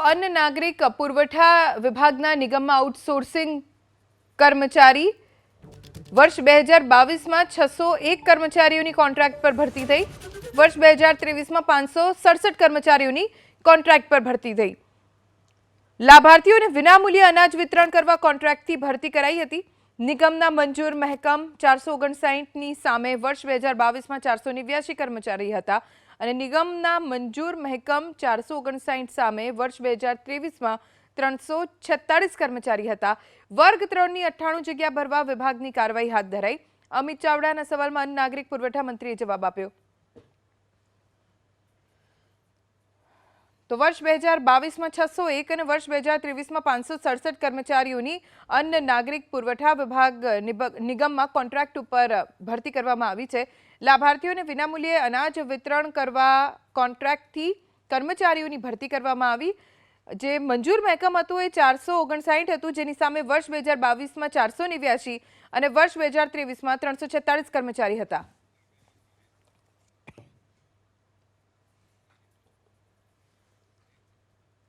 અન્ન નાગરિક પુરવઠા વિભાગના નિગમમાં આઉટસોર્સિંગ કર્મચારી વર્ષ 2022માં 601 કર્મચારીઓની કોન્ટ્રાક્ટ પર ભરતી થઈ। વર્ષ 2023માં 567 કર્મચારીઓની કોન્ટ્રાક્ટ પર ભરતી થઈ। લાભાર્થીઓને વિનામૂલ્યે અનાજ વિતરણ કરવા કોન્ટ્રાક્ટથી ભરતી કરાઈ હતી। નિગમના મંજૂર મહેકમ 459ની સામે વર્ષ 2022માં 489 કર્મચારી હતા અને નિગમના મંજૂર મહેકમ 459 સામે વર્ષ 2023માં 346 કર્મચારી હતા। વર્ગ 3ની 98 જગ્યા ભરવા વિભાગની કાર્યવાહી હાથ ધરાઈ। અમિત ચાવડાના સવાલમાં અન્ન નાગરિક પુરવઠા મંત્રીએ જવાબ આપ્યો। તો વર્ષ 2022માં 601 અને વર્ષ 2023માં 567 કર્મચારીઓની અન્ન નાગરિક પુરવઠા વિભાગ નિગમમાં કોન્ટ્રાક્ટ ઉપર ભરતી કરવામાં આવી છે। લાભાર્થીઓને વિનામૂલ્યે અનાજ વિતરણ કરવા કોન્ટ્રાક્ટથી કર્મચારીઓની ભરતી કરવામાં આવી। જે મંજૂર મહેકમ હતું એ 459 હતું, જેની સામે વર્ષ 2022માં 489 અને વર્ષ 2023માં 346 કર્મચારી હતા।